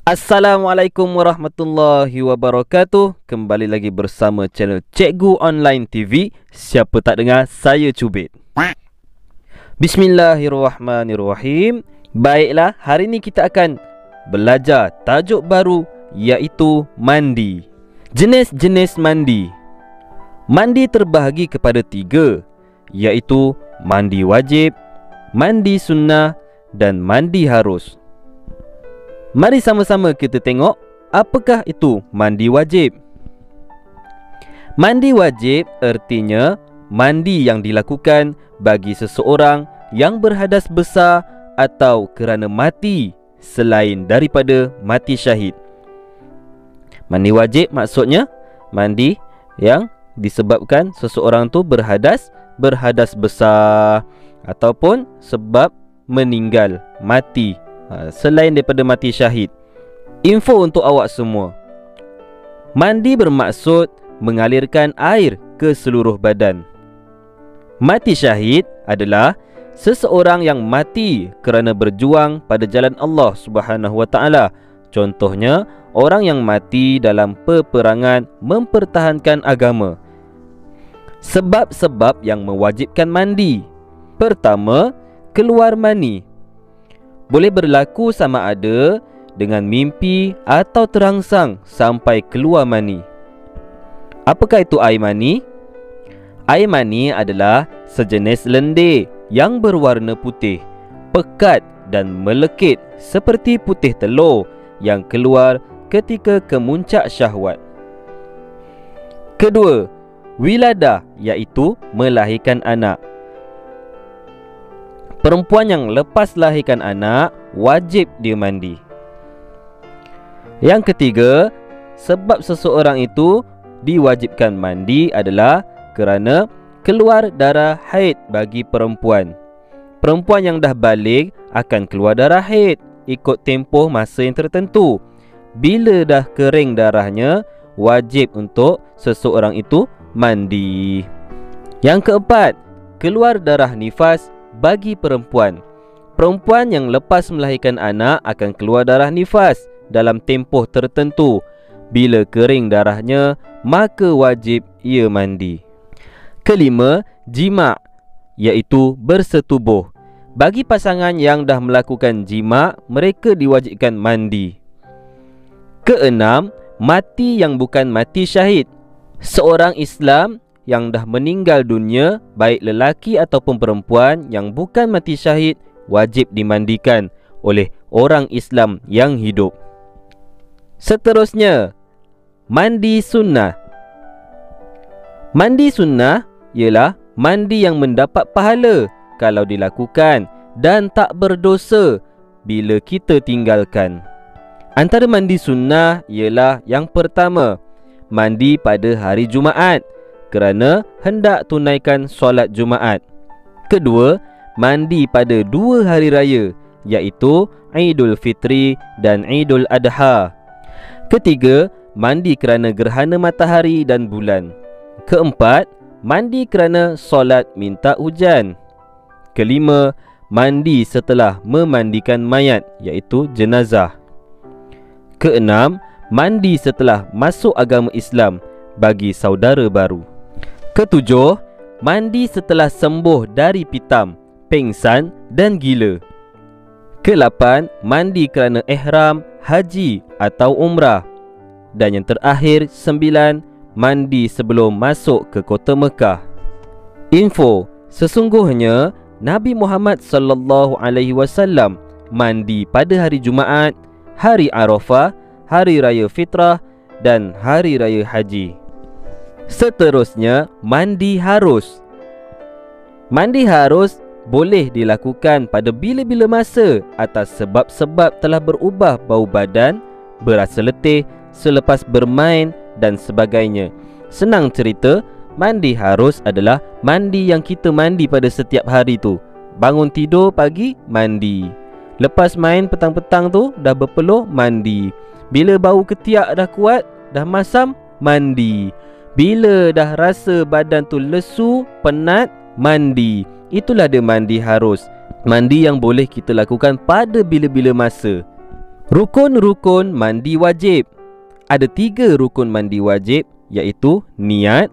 Assalamualaikum warahmatullahi wabarakatuh. Kembali lagi bersama channel Cikgu Online TV. Siapa tak dengar, saya cubit. Bismillahirrahmanirrahim. Baiklah, hari ini kita akan belajar tajuk baru, iaitu mandi. Jenis-jenis mandi. Mandi terbahagi kepada 3, iaitu mandi wajib, mandi sunnah dan mandi harus. Mari sama-sama kita tengok apakah itu mandi wajib. Mandi wajib artinya mandi yang dilakukan bagi seseorang yang berhadas besar atau kerana mati selain daripada mati syahid. Mandi wajib maksudnya mandi yang disebabkan seseorang tu berhadas besar ataupun sebab meninggal, mati selain daripada mati syahid. Info untuk awak semua. Mandi bermaksud mengalirkan air ke seluruh badan. Mati syahid adalah seseorang yang mati kerana berjuang pada jalan Allah Subhanahu Wa Taala. Contohnya, orang yang mati dalam peperangan mempertahankan agama. Sebab-sebab yang mewajibkan mandi. Pertama, keluar mani. Boleh berlaku sama ada dengan mimpi atau terangsang sampai keluar mani. Apakah itu air mani? Air mani adalah sejenis lendir yang berwarna putih, pekat dan melekit seperti putih telur yang keluar ketika kemuncak syahwat. Kedua, wiladah, iaitu melahirkan anak. Perempuan yang lepas lahirkan anak wajib dia mandi. Yang ketiga, sebab seseorang itu diwajibkan mandi adalah kerana keluar darah haid bagi perempuan. Perempuan yang dah balik akan keluar darah haid ikut tempoh masa yang tertentu. Bila dah kering darahnya, wajib untuk seseorang itu mandi. Yang keempat, keluar darah nifas bagi perempuan. Perempuan yang lepas melahirkan anak akan keluar darah nifas dalam tempoh tertentu. Bila kering darahnya, maka wajib ia mandi. Kelima, jima', iaitu bersetubuh. Bagi pasangan yang dah melakukan jima', mereka diwajibkan mandi. Keenam, mati yang bukan mati syahid. Seorang Islam yang dah meninggal dunia, baik lelaki ataupun perempuan yang bukan mati syahid, wajib dimandikan oleh orang Islam yang hidup. Seterusnya, mandi sunnah. Mandi sunnah ialah mandi yang mendapat pahala kalau dilakukan dan tak berdosa bila kita tinggalkan. Antara mandi sunnah ialah yang pertama, mandi pada hari Jumaat kerana hendak tunaikan solat Jumaat. Kedua, mandi pada 2 hari raya, iaitu Aidul Fitri dan Aidul Adha. Ketiga, mandi kerana gerhana matahari dan bulan. Keempat, mandi kerana solat minta hujan. Kelima, mandi setelah memandikan mayat, iaitu jenazah. Keenam, mandi setelah masuk agama Islam bagi saudara baru. Ketujuh, mandi setelah sembuh dari pitam, pengsan dan gila. Kelapan, mandi kerana ihram, haji atau umrah. Dan yang terakhir, 9, mandi sebelum masuk ke kota Mekah. Info, sesungguhnya Nabi Muhammad SAW mandi pada hari Jumaat, hari Arafah, hari raya fitrah dan hari raya haji. Seterusnya, mandi harus. Mandi harus boleh dilakukan pada bila-bila masa atas sebab-sebab telah berubah bau badan, berasa letih selepas bermain dan sebagainya. Senang cerita, mandi harus adalah mandi yang kita mandi pada setiap hari tu. Bangun tidur pagi, mandi. Lepas main petang-petang tu, dah berpeluh, mandi. Bila bau ketiak dah kuat, dah masam, mandi. Bila dah rasa badan tu lesu, penat, mandi. Itulah dia mandi harus. Mandi yang boleh kita lakukan pada bila-bila masa. Rukun-rukun mandi wajib. Ada 3 rukun mandi wajib, iaitu niat,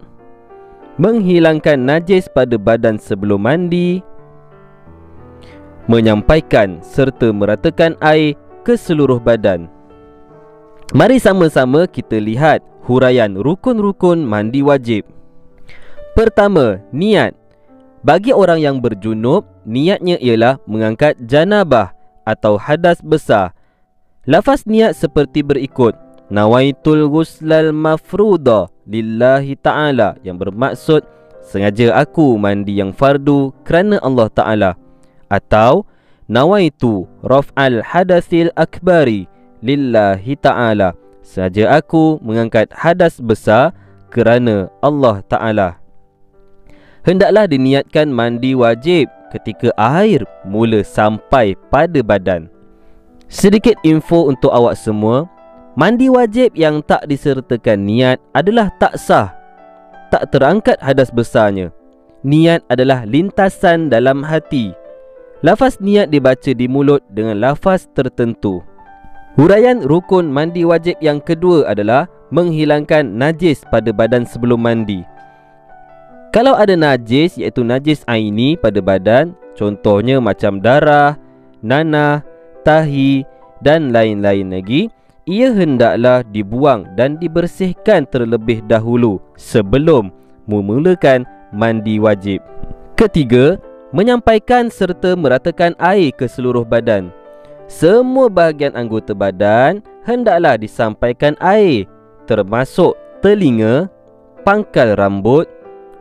menghilangkan najis pada badan sebelum mandi, menyampaikan serta meratakan air ke seluruh badan. Mari sama-sama kita lihat huraian rukun-rukun mandi wajib. Pertama, niat. Bagi orang yang berjunub, niatnya ialah mengangkat janabah atau hadas besar. Lafaz niat seperti berikut: nawaitul ghuslal mafruḍa lillahi ta'ala, yang bermaksud sengaja aku mandi yang fardu kerana Allah Ta'ala. Atau nawaitu raf'al hadatsil akbari lillahi ta'ala, sengaja aku mengangkat hadas besar kerana Allah Ta'ala. Hendaklah diniatkan mandi wajib ketika air mula sampai pada badan. Sedikit info untuk awak semua, mandi wajib yang tak disertakan niat adalah tak sah, tak terangkat hadas besarnya. Niat adalah lintasan dalam hati. Lafaz niat dibaca di mulut dengan lafaz tertentu. Huraian rukun mandi wajib yang kedua adalah menghilangkan najis pada badan sebelum mandi. Kalau ada najis, iaitu najis aini pada badan, contohnya macam darah, nanah, tahi dan lain-lain lagi, ia hendaklah dibuang dan dibersihkan terlebih dahulu sebelum memulakan mandi wajib. Ketiga, menyampaikan serta meratakan air ke seluruh badan. Semua bahagian anggota badan hendaklah disampaikan air, termasuk telinga, pangkal rambut,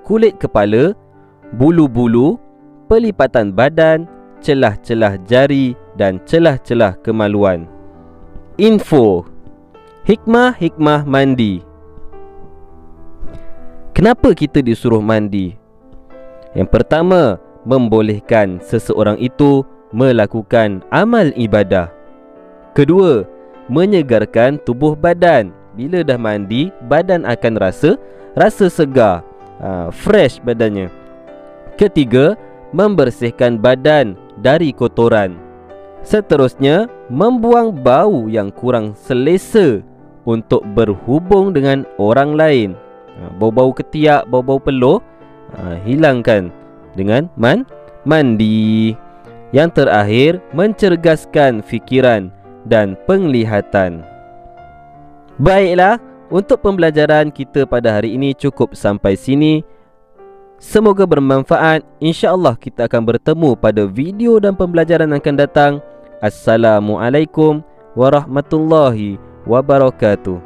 kulit kepala, bulu-bulu, pelipatan badan, celah-celah jari dan celah-celah kemaluan. Info: hikmah-hikmah mandi. Kenapa kita disuruh mandi? Yang pertama, membolehkan seseorang itu melakukan amal ibadah. Kedua, menyegarkan tubuh badan. Bila dah mandi, badan akan rasa segar, fresh badannya. Ketiga, membersihkan badan dari kotoran. Seterusnya, membuang bau yang kurang selesa untuk berhubung dengan orang lain. Bau-bau ketiak, bau-bau peluh, hilangkan dengan mandi. Yang terakhir, mencerdaskan fikiran dan penglihatan. Baiklah, untuk pembelajaran kita pada hari ini cukup sampai sini. Semoga bermanfaat. InsyaAllah kita akan bertemu pada video dan pembelajaran akan datang. Assalamualaikum warahmatullahi wabarakatuh.